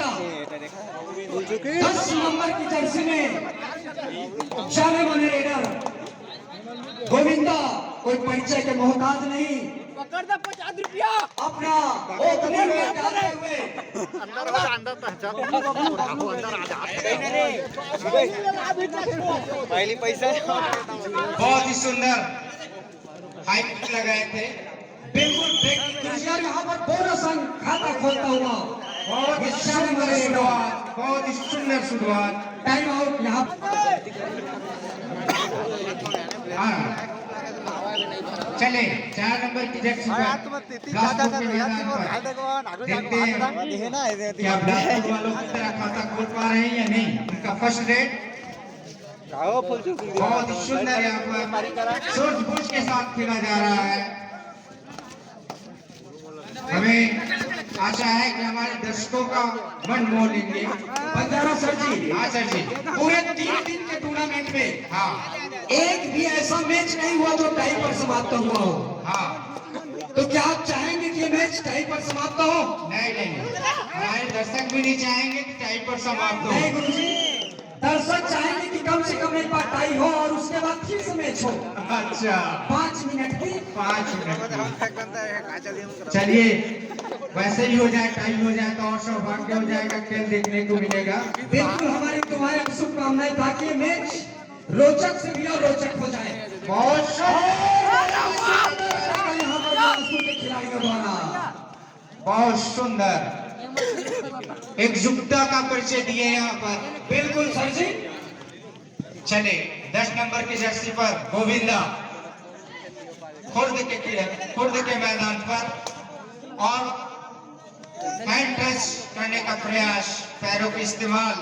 Govinda 10 number की Jersey में जाने माने रेडर गोविंदा कोई परिचय के मोहताज नहीं, पकड़ दे 50 रुपया अपना ओपनिंग में डालते हुए पहली पैसा बहुत ही सुंदर हाई पिच लगाए थे। बिल्कुल यहाँ पर बोनस अंक खाता खोलता हुआ बहुत ही सुंदर शुरुआत, बहुत ही सुंदर शुरुआत। टाइम आउट यहाँ हाँ चले 4 नंबर की जर्सी पर बिलासपुर के मैदान पर देखते हैं क्या बिलासपुर वालों की तरह खाता खोल पा रहे हैं या नहीं। उनका फर्स्ट रेट बहुत ही सुंदर यहाँ पर सूझबूझ के साथ खेला जा रहा है। हमें आशा है कि हमारे दर्शकों का मन मोह लेंगे। बंजारा सर जी, हाँ सर जी, पूरे 3 दिन के टूर्नामेंट में हाँ एक भी ऐसा मैच नहीं हुआ जो टाई पर समाप्त हुआ हो। हाँ तो क्या आप चाहेंगे कि ये मैच टाई पर समाप्त हो? नहीं नहीं, हमारे दर्शक भी नहीं चाहेंगे कि टाई पर समाप्त हो। नहीं गुरुजी, दर्शक चाहेंगे कि कम से कम एक बार टाई हो और उसके बाद फिर से मैच हो। अच्छा 5 मिनट की 5 मिनट की। चलिए वैसे ही हो जाए, टाइम हो जाए तो और सौभाग्य हो जाएगा, खेल देखने को मिलेगा। बिल्कुल हमारी तुम्हारी शुभकामनाएं ताकि ये मैच रोचक से भी और रोचक हो जाए। बहुत यहाँ पर बिलासपुर के खिलाड़ियों द्वारा बहुत सुंदर एकजुटता का परिचय दिए यहाँ पर। बिल्कुल सर जी। चले 10 नंबर की जर्सी पर गोविंदा खुर्द के मैदान पर और हैंड टच करने का प्रयास, पैरों के इस्तेमाल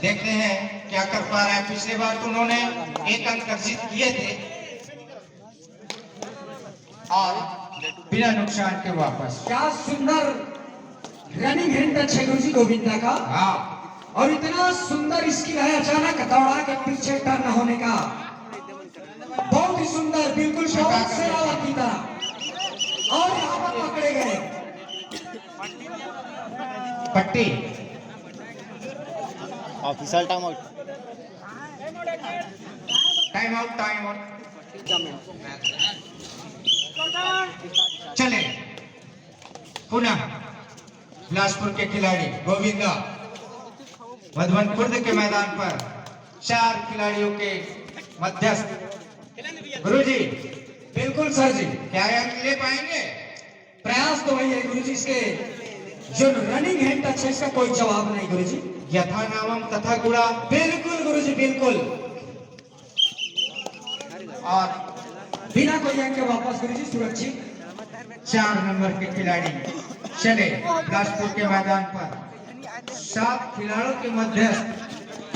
देखते हैं क्या कर पा रहा है। पिछले बार तो उन्होंने 1 अंक अर्जित किए थे और बिना नुकसान के वापस। क्या सुंदर रनिंग हैंड टच है गुरुजी गोविंदा का। हाँ और इतना सुंदर स्किल है अचानक दौड़ा के पीछे टर्न होने का। बहुत ही सुंदर, बिल्कुल शेरावत की तरह। और यहाँ पर पकड़े गए पट्टी official time out time out चले पुनः बिलासपुर के खिलाड़ी गोविंदा मधुबन खुर्द के मैदान पर 4 खिलाड़ियों के मध्यस्थ। गुरुजी बिल्कुल सर जी, क्या अंक ले पाएंगे? प्रयास तो वही है गुरुजी। इसके जो रनिंग हैंड टच है इसका कोई जवाब नहीं गुरुजी। यथा नामम तथा गुणा। बिल्कुल गुरुजी बिल्कुल। और बिना कोई अंक के वापस गुरुजी सुरक्षित। 4 नंबर के खिलाड़ी चले बिलासपुर के मैदान पर 7 खिलाड़ियों के मध्यस्थ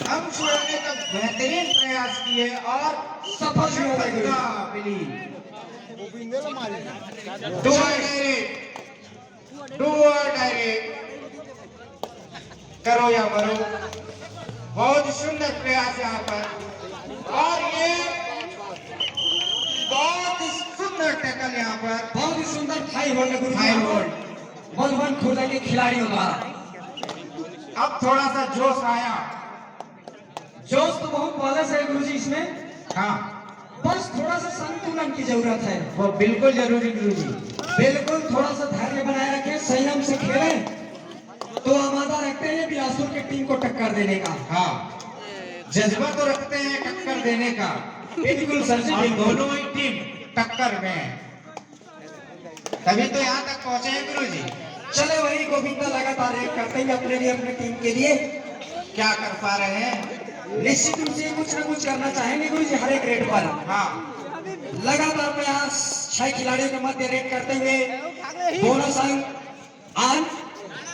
अंक छोड़ने का बेहतरीन प्रयास किए और सफल भी हो गए गुरुजी। मिली। डू और डायरेक्ट करो या मरो। बहुत ही सुंदर प्रयास यहाँ पर और ये बहुत ही सुंदर टैकल यहाँ पर। बहुत ही सुंदर हाई होल्ड गुरुजी। High hold. मधुबन खुर्द के खिलाड़ियों द्वारा अब थोड़ा सा जोश आया। जोश तो बहुत पहले से है गुरुजी इसमें। हाँ बस थोड़ा सा संतुलन की जरूरत है। वो बिल्कुल जरूरी गुरुजी। बिल्कुल थोड़ा सा धैर्य बनाए रखें, संयम से खेलें तो आमादा रखते हैं बिलासपुर की टीम को टक्कर देने का। हाँ जज्बा तो रखते हैं टक्कर देने का। बिल्कुल सर जी, और बिल्कुल। दोनों ही टीम टक्कर में है, तभी तो यहाँ तक पहुंचे हैं गुरुजी। चले वही गोविंदा लगातार एक करते हैं अपने लिए, अपनी टीम के लिए क्या कर पा रहे हैं? निश्चित रूप से कुछ न कुछ करना चाहेंगे गुरुजी हर एक रेट पर। हाँ लगातार प्रयास 6 खिलाड़ियों के मध्य रेट करते हुए बोनस अंक आन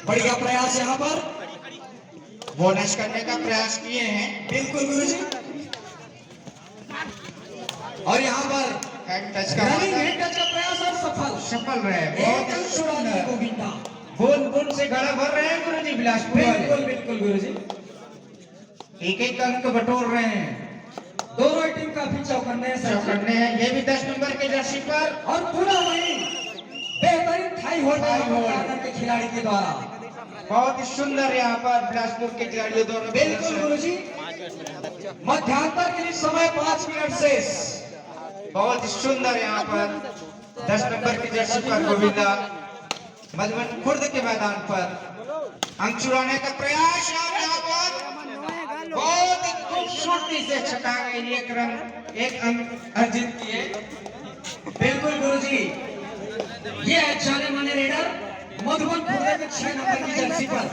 बढ़िया प्रयास यहाँ पर बोनस करने का प्रयास किए हैं। बिल्कुल गुरुजी। और यहाँ पर हैंड टच का रनिंग हैंड टच का प्रयास और सफल रहे। एक बहुत अंक छुड़ा लिया गोविंदा। बूंद से गड़ा भर रहे हैं गुरुजी बिलासपुर वाले। बिल्कुल बिल्कुल गुरुजी। एक अंक बटोर रहे हैं। दोनों टीम काफी चौकन्ने हैं। ये भी 10 नंबर के जर्सी पर और पुनः वही बेहतरीन थाई होल्ड के खिलाड़ी के द्वारा बहुत ही सुंदर यहाँ पर बिलासपुर के खिलाड़ियों द्वारा बिल्कुल गुरुजी। मध्यांतर के लिए समय 5 मिनट शेष। बहुत ही सुंदर यहाँ पर 10 नंबर की जर्सी पर गोविंदा मधुबन खुर्द के मैदान पर अंक चुराने का प्रयास और यहाँ पर बहुत ही खूबसूरती से छका गई एक अंक अर्जित किए। बिल्कुल गुरुजी, ये है जाने माने रेडर मधुबन खुर्द के 6 नंबर की जर्सी पर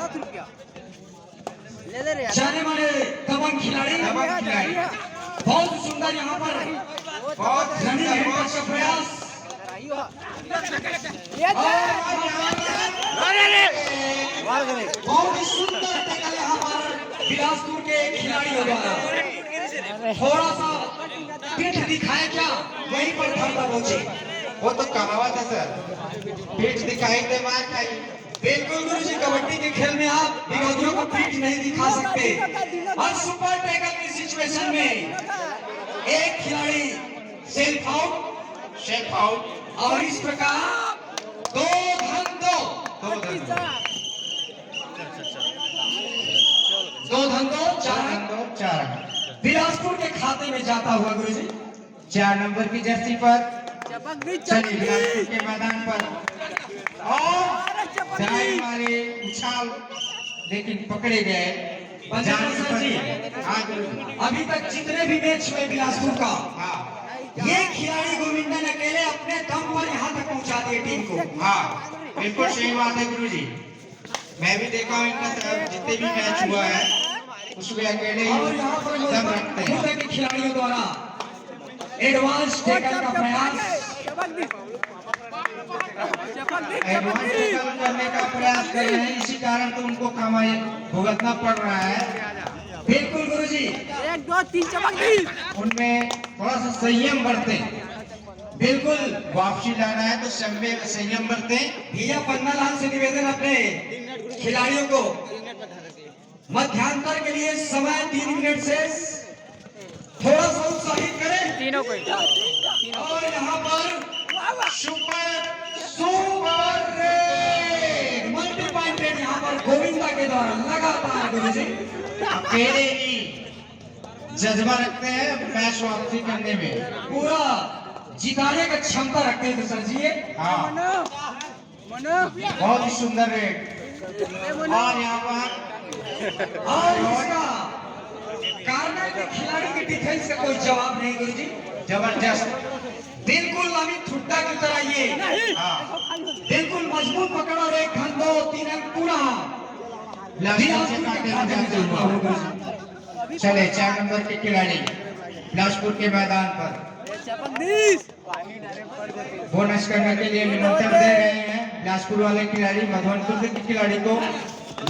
जाने माने दबंग खिलाड़ी। बहुत सुंदर यहाँ पर बहुत रनिंग सुंदर, हैंड बहुत का प्रयास। बहुत ही सुंदर टैकल यहाँ पर बिलासपुर के खिलाड़ियों द्वारा। थोड़ा सा पीठ दिखाए क्या, वहीं पर धरता पहुंचे। वो तो कहावत है सर, पीठ दिखाई दे मार खाई। बिल्कुल गुरुजी, कबड्डी के खेल में आप विरोधियों को पीठ नहीं दिखा सकते। और सुपर टैकल की सिचुएशन में एक खिलाड़ी सेल्फ आउट, शेक आउट और इस प्रकार 2 धन 2 4 बिलासपुर के खाते में जाता हुआ गुरुजी। 4 नंबर की जर्सी पर चलिए बिलासपुर के मैदान पर और जाए मारे उछाल, लेकिन पकड़े गए। पंजाब जी, हाँ गुरुजी, अभी तक जितने भी मैच हुए बिलासपुर का, हाँ ये खिलाड़ी गोविंदन अकेले अपने दम पर यहाँ तक पहुँचा दिए टीम को। हाँ बिल्कुल सही बात है गुरुजी। मैं भी देखा हूँ इनका जितने भी मैच हुआ है उसमें अकेले ही और यहाँ पर दम रखते हैं। खुर्द के खिलाड़ियों द्वारा एडवांस टैकल का प्रयास। एडवांस टैकल करने का प्रयास कर रहे हैं, इसी कारण तो उनको कमाई भुगतना पड़ रहा है। बिल्कुल गुरुजी, 1 2 3 चपक दी। उनमें थोड़ा सा संयम बरतें। बिल्कुल वापसी लाना है तो संयम बरतें। भैया पन्नालाल से निवेदन अपने खिलाड़ियों को, मध्यांतर के लिए समय 3 मिनट शेष, थोड़ा सा उत्साहित करें। तीनों को और यहाँ पर सुपर मल्टी पॉइंटेड यहाँ पर गोविंदा के द्वारा लगातार गुरुजी अकेले ही जज्बा रखते हैं मैच वापसी करने में, पूरा जिताने का क्षमता रखते हैं सर जी। हाँ बहुत ही सुंदर रेट। और यहाँ पर और इसका कार्नर के खिलाड़ी के डिफेंस का कोई जवाब नहीं गुरुजी। जबरदस्त, बिल्कुल अमित हुड्डा की तरह ये हाँ बिल्कुल मजबूत पकड़ और 1 धन 2 3 अंक पूरा बिलासपुर के खाते में जाते हुए। चले 4 नंबर के खिलाड़ी बिलासपुर के मैदान पर बोनस करने के लिए निमंत्रण दे रहे हैं। बिलासपुर वाले खिलाड़ी मधुबनपुर के खिलाड़ी को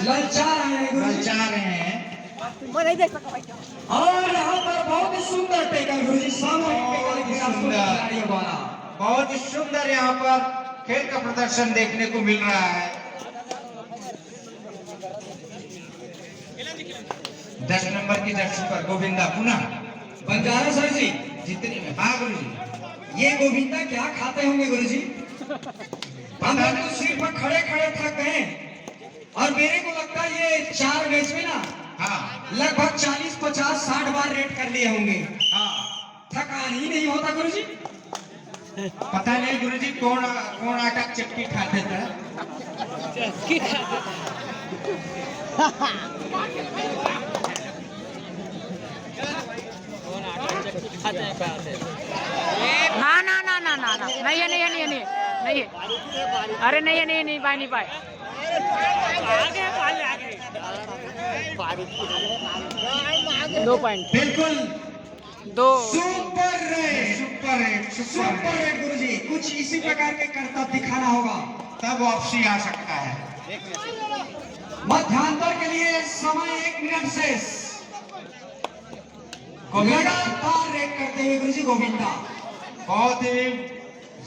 ललचा रहे हैं गुरुजी। ललचा रहे हैं। और यहाँ पर बहुत ही सुंदर टैकल गुरुजी, सामूहिक टैकल बिलासपुर के खिलाड़ियों द्वारा। बहुत ही सुंदर यहाँ पर खेल का प्रदर्शन देखने को मिल रहा है। 10 नंबर की जर्सी पर गोविंदा पुनः बंजारा सर जी, जितनी, हाँ गुरुजी, ये गोविंदा क्या खाते होंगे गुरुजी? हम लोग तो सिर पर खड़े खड़े थक गए और मेरे को लगता है ये 4 मैच में ना हाँ लगभग 40 50 60 बार रेड कर लिए होंगे। हाँ थकान ही नहीं होता गुरुजी। पता नहीं गुरुजी कौन आटा चक्की खाते थे। ना ना ना ना ना ना नहीं है नहीं है नहीं है नहीं है। अरे नहीं है नहीं पाए नहीं पाए। आगे 2 पॉइंट बिल्कुल 2 सुपर रेड गुरुजी, कुछ इसी प्रकार के करतब दिखाना होगा तब वापसी आ सकता है। मध्यांतर के लिए समय 1 मिनट शेष। लगातार रेड करते हुए गुरुजी गोविंदा। बहुत ही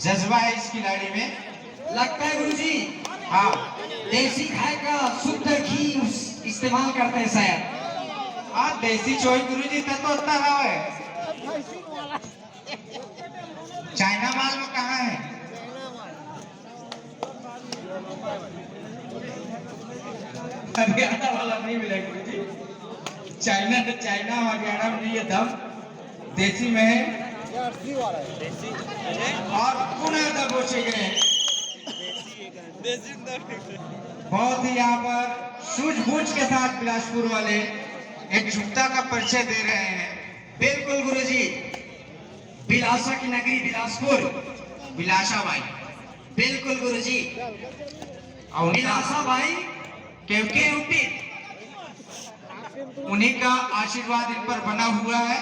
जज्बा है इस खिलाड़ी में, लगता है गुरुजी हाँ देसी गाय का शुद्ध घी इस्तेमाल करते हैं शायद। देसी चोई गुरुजी तक तो उतना रहा है। चाइना माल में कहाँ है? हरियाणा वाला नहीं मिलेगा गुरुजी, चाइना चाइना हरियाणा में नहीं है दम, देसी में है और पुनः दबोचे गए। बहुत ही यहाँ पर सूझबूझ के साथ बिलासपुर वाले एक क्षमता का परिचय दे रहे हैं। बिल्कुल गुरुजी, बिलासा की नगरी बिलासपुर, बिलासा भाई, बिल्कुल गुरुजी, और बिलासा भाई क्योंकि यूपी। उन्हीं का आशीर्वाद इन पर बना हुआ है।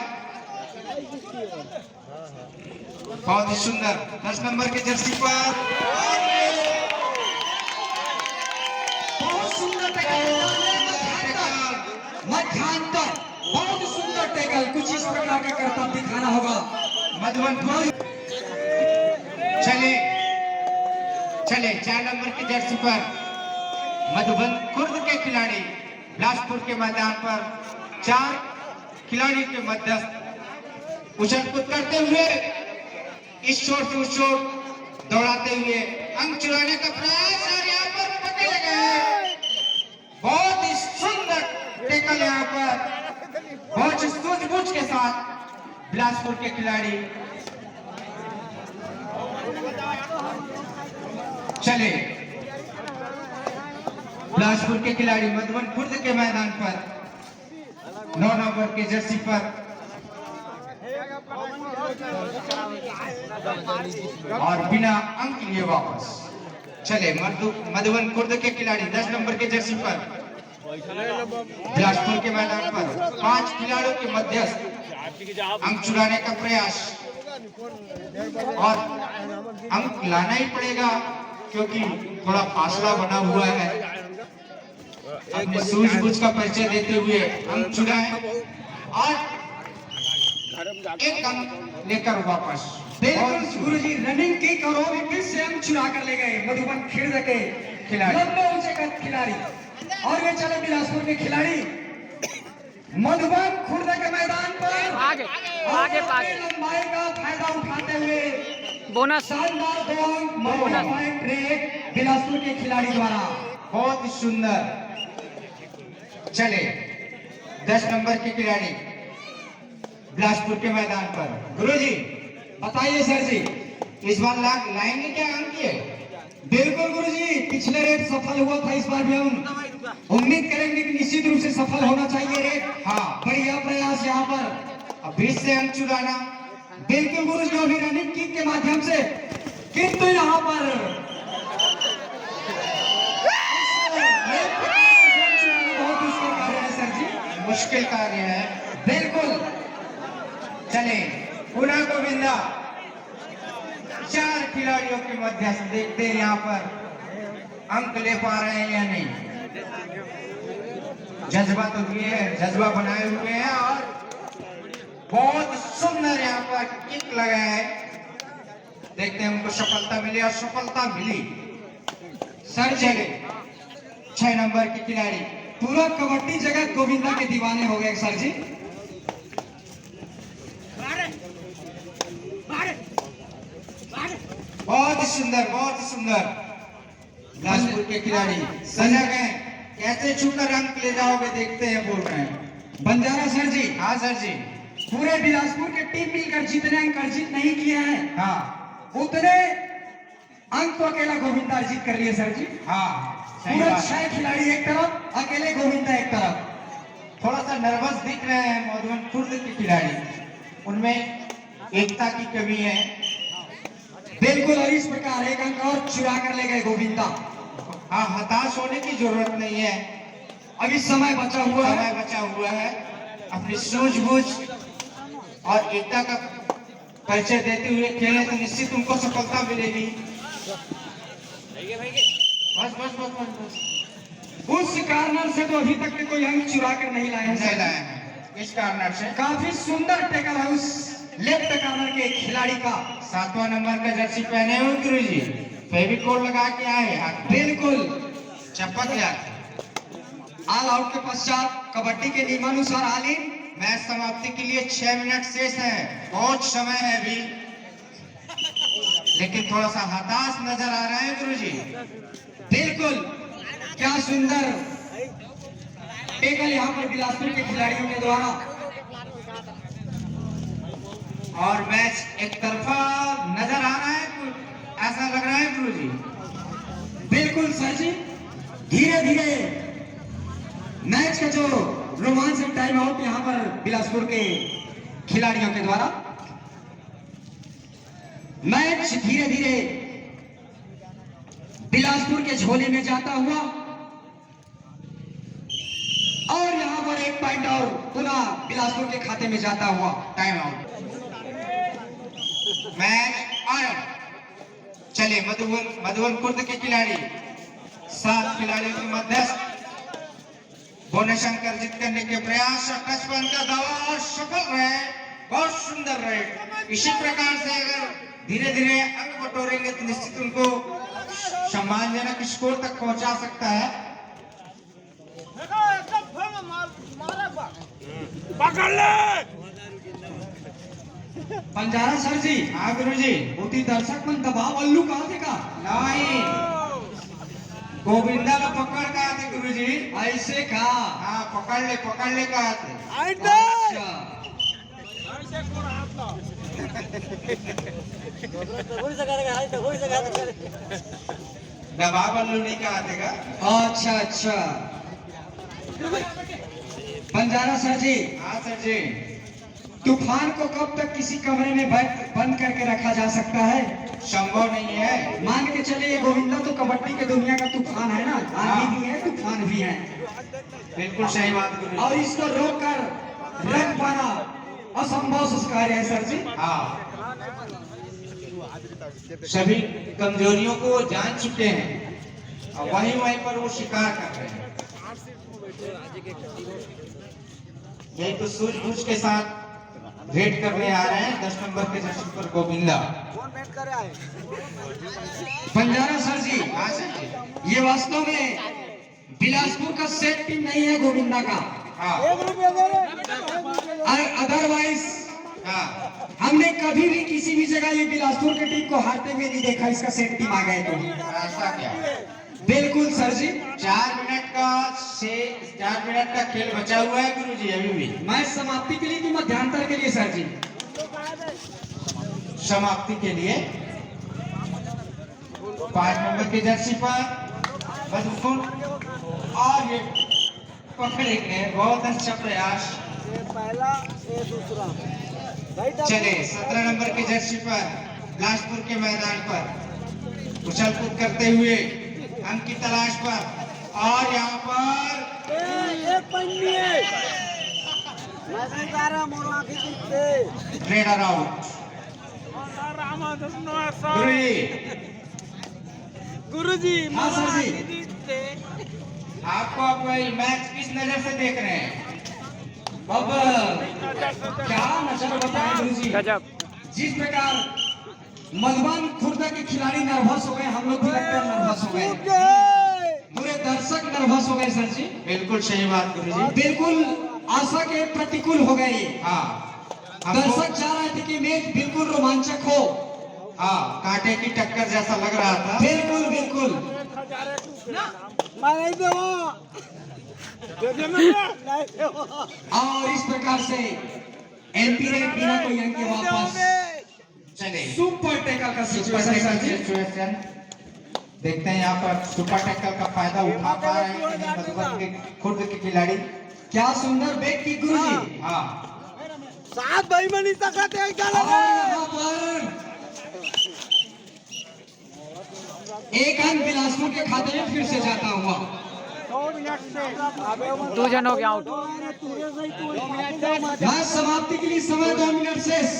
बहुत ही सुंदर 10 नंबर के जर्सी पर बहुत सुंदर टैकल, मध्यांतर, बहुत सुंदर टैकल। कुछ इस प्रकार का करतब दिखाना होगा। मधुबन चले 4 नंबर की जर्सी पर मधुबन खुर्द के खिलाड़ी बिलासपुर के मैदान पर 4 खिलाड़ियों के मध्यस्थ उछल कूद करते हुए इस छोर से उस छोर दौड़ाते हुए अंक चुराने का प्रयास और यहाँ पर पकड़े गए। बहुत ही सुंदर टैकल यहाँ पर बहुत ही सूझबूझ के साथ बिलासपुर के खिलाड़ी चले। बिलासपुर के खिलाड़ी मधुबन खुर्द के मैदान पर 9 नंबर के जर्सी पर और बिना अंक लिए वापस चले। मधुबन खुर्द के खिलाड़ी 10 नंबर के जर्सी पर बिलासपुर के मैदान पर 5 खिलाड़ियों के मध्यस्थ अंक चुराने का प्रयास और अंक लाना ही पड़ेगा क्योंकि थोड़ा फासला बना हुआ है। अपने सूझबूझ का परिचय देते हुए अंक चुराए और एक अंक लेकर वापस। बिल्कुल गुरुजी, रनिंग किक और वो भी फिर से अंक चुरा कर ले गए मधुबन खिर्द के खिलाड़ी। लंबे ऊंचे कद खिलाड़ी। और वे चले बिलासपुर के खिलाड़ी मधुबन खुर्द के मैदान पर आगे लंबाई का फायदा उठाते हुए बोनस शानदार 2 अंक मधुबन ट्रैक बिलासपुर के खिलाड़ी द्वारा। बहुत ही सुंदर चले। 10 नंबर के खिलाड़ी बिलासपुर के मैदान पर गुरुजी बताइए सर जी, इस बार लाएंगे क्या अंक ये? बिल्कुल गुरुजी, पिछले रेट सफल हुआ था, इस बार भी हम उम्मीद करेंगे कि निश्चित रूप से सफल होना चाहिए रेट। हाँ, बढ़िया प्रयास यहाँ पर। अब 20 से अंक चुराना। बिल्कुल गुरुजी, अभी रनिंग किक के माध्यम से, किंतु यहाँ पर बहुत मुश्किल कार्य है सर जी, मुश्किल कार्य है। बिल्कुल। चले पुनः गोविंदा 4 खिलाड़ियों के मध्य से देखते हैं यहाँ पर अंक ले पा रहे हैं या नहीं। जज्बा तो ये है, जज्बा बनाए हुए हैं और बहुत सुंदर यहाँ पर किक लगाए है। देखते हैं उनको सफलता मिली और सफलता मिली। सर चले 6 नंबर के खिलाड़ी पूरा कबड्डी जगत गोविंदा के दीवाने हो गए सर जी। बहुत ही सुंदर बिलासपुर के खिलाड़ी सजग हैं। कैसे छूकर अंक ले जाओगे देखते हैं, बोल रहे हैं बंजारा सर जी। हाँ सर जी, पूरे बिलासपुर के टीम मिलकर जितने अंक अर्जित नहीं किए हैं, हाँ उतने अंक तो अकेला गोविंदा अर्जित कर लिए सर जी। हाँ सही पूरे बात। 6 खिलाड़ी एक तरफ, अकेले गोविंदा एक तरफ। थोड़ा सा नर्वस दिख रहे हैं मधुबन खुर्द के खिलाड़ी, उनमें एकता की कमी है। बिल्कुल, और इस प्रकार एक अंक और चुरा कर ले गए गोविंदा। हाँ, हताश होने की जरूरत नहीं है, अभी समय बचा हुआ है। समय बचा हुआ है। अपनी सूझबूझ और एकता का परिचय देते हुए खेले तो निश्चित उनको सफलता मिलेगी। बस बस बस बस बस उस कारण से तो अभी तक के कोई अंक चुरा कर नहीं लाए हैं नहीं सर। लाए हैं। इस कारण से काफी सुंदर टैकल है उस लेफ्ट कार्नर के खिलाड़ी का। 7वां नंबर का जर्सी पहने हुए गुरुजी, फेविकोल लगा के आए हाथ में। बिल्कुल, चपक गया। ऑल आउट के पश्चात कबड्डी के नियमानुसार आलिम मैच समाप्ति के लिए 6 मिनट शेष है, बहुत समय है अभी, लेकिन थोड़ा सा हताश नजर आ रहा है गुरुजी। बिल्कुल, क्या सुंदर टेकल यहाँ पर बिलासपुर के खिलाड़ियों के द्वारा। और मैच एक तरफा नजर आ रहा है, ऐसा लग रहा है गुरुजी। बिल्कुल सर जी, धीरे धीरे मैच का जो रोमांचक टाइम आउट यहाँ पर बिलासपुर के खिलाड़ियों के द्वारा, मैच धीरे धीरे बिलासपुर के झोले में जाता हुआ और यहाँ पर एक पॉइंट और पुनः बिलासपुर के खाते में जाता हुआ। Time out. मैच आरंभ। चले मधुबन खुर्द के खिलाड़ी 7 खिलाड़ियों के मध्यस्थ बोनस अंक अर्जित करने के प्रयास, टचपन का दावा और सफल रहे, बहुत सुंदर रहे। इसी प्रकार से अगर धीरे धीरे अंक बटोरेंगे तो निश्चित उनको सम्मानजनक स्कोर तक पहुंचा सकता है। पकड़ ले बंजारा सर जी। हाँ गुरुजी। होती दर्शक मन दबाव अल्लू कहाँ थे का? नहीं, गोविंदा को पकड़ का थे गुरुजी। ऐसे का? हाँ, पकड़ ले कहा थे। अच्छा। दबाव बल्लू नहीं कहा थे का? अच्छा अच्छा। बंजारा सर जी, हाँ सर जी। तूफान को कब तक किसी कमरे में बंद करके रखा जा सकता है? संभव नहीं है। मान के चलिए गोविंदा तो कबड्डी के दुनिया का तूफान है ना, आंधी भी है तूफान भी है, बिल्कुल सही बात गुरुजी। और इसको रोक कर रख पाना असंभव कार्य है सर जी। हाँ, सभी कमजोरियों को जान चुके हैं और वहीं पर वो शिकार कर रहे हैं। यही तो सूझबूझ के साथ भेंट करने आ रहे हैं 10 नंबर के जर्सी पर गोविंदा। बंजारा सर जी, हाँ सर जी। ये वास्तव में बिलासपुर का सेट टीम नहीं है गोविंदा का। हाँ अदरवाइज हाँ, हमने कभी भी किसी भी जगह ये बिलासपुर की टीम को हारते हुए नहीं देखा। इसका सेट टीम आ गए तो ऐसा क्या? बिल्कुल सर जी। 4 मिनट का खेल बचा हुआ है गुरुजी अभी भी। मैच समाप्ति के लिए कि मध्यांतर के लिए सर जी? समाप्ति के लिए 5 नंबर की जर्सी पर मधुबन और ये पकड़ेंगे, बहुत अच्छा प्रयास। पहला ये दूसरा। चले 17 नंबर की जर्सी पर बिलासपुर के मैदान पर उछल कूद करते हुए अंक की तलाश पर, और यहाँ पर ट्रेडर आउट। गुरुजी हाँ सर जी। आपको अब मैच किस नजर से देख रहे हैं? अब क्या नजर बताएं गुरुजी। गजब। जिस प्रकार मधुबन खुर्दा के खिलाड़ी नर्वस हो गए, हम लोग भी लगता है नर्वस हो गए, पूरे दर्शक नर्वस हो गए सर जी। बिल्कुल सही बात गुरुजी। बिल्कुल आशा के प्रतिकूल हो गए। हाँ, दर्शक चाह रहे थे कि मैच बिल्कुल रोमांचक हो। हाँ, कांटे की टक्कर जैसा लग रहा था। बिल्कुल बिल्कुल। और इस प्रकार से एमपी ने बिना कोई अंक के वापस चले सुपर टैकल का सुपर सिचुएशन सिचुएशन देखते हैं यहाँ पर सुपर टैकल का फायदा उठा पा रहे हैं कि नहीं मधुबन के खुर्द के खिलाड़ी। क्या सुंदर बैट की गुरुजी। हाँ, 7 भाई बनी सकते हैं क्या और लगा? यहाँ पर एक अंक बिलासपुर के खाते में फिर से जाता हुआ। 2 जन हो गया आउट। मैच समाप्ति के लिए समय 2 मिनट शेष।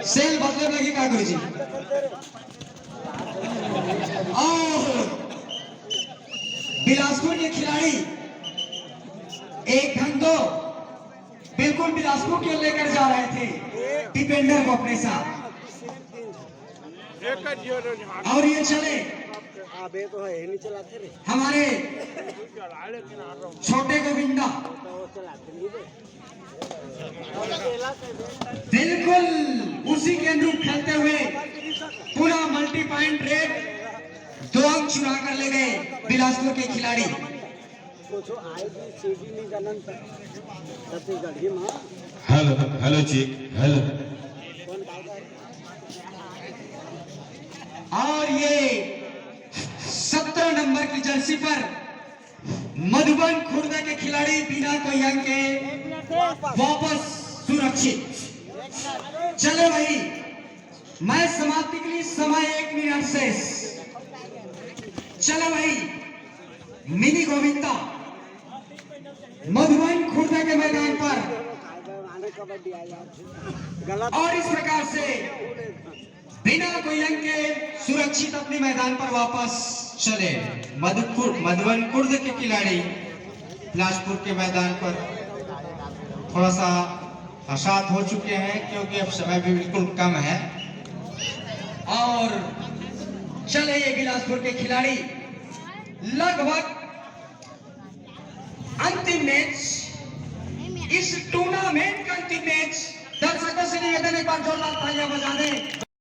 सेल बदले लगेगा गुरुजी। और बिलासपुर के खिलाड़ी एक घंटो बिल्कुल बिलासपुर के लेकर जा रहे थे डिफेंडर को अपने साथ, और ये चले हमारे छोटे गोविंदा बिल्कुल उसी के अनुरूप खेलते हुए पूरा मल्टी पॉइंट रेट 2 अंक चुरा कर ले गए बिलासपुर के खिलाड़ी। कुछ आएगी सीधी नहीं करना छत्तीसगढ़ की माँ हेलो हेलो चीक हेलो। कौन खाएगा और ये 17 नंबर की जर्सी पर मधुबन खुर्द के खिलाड़ी बिना कोई अंक के वापस सुरक्षित। चले भाई, मैच समाप्ति के लिए समय 1 मिनट शेष। चले भाई, मिनी गोविंदा मधुबन खुर्द के मैदान पर आने कबड्डी आ जाए गलत और इस प्रकार से बिना कोई अंक के सुरक्षित अपने मैदान पर वापस चले। मधुबन खुर्द के खिलाड़ी बिलासपुर के मैदान पर थोड़ा सा आशात हो चुके हैं क्योंकि अब समय भी बिल्कुल कम है। और चले ये बिलासपुर के खिलाड़ी लगभग अंतिम मैच, इस टूर्नामेंट का अंतिम मैच। दर्शकों से निवेदन, एक बार जोरदार तालियां बजा दें।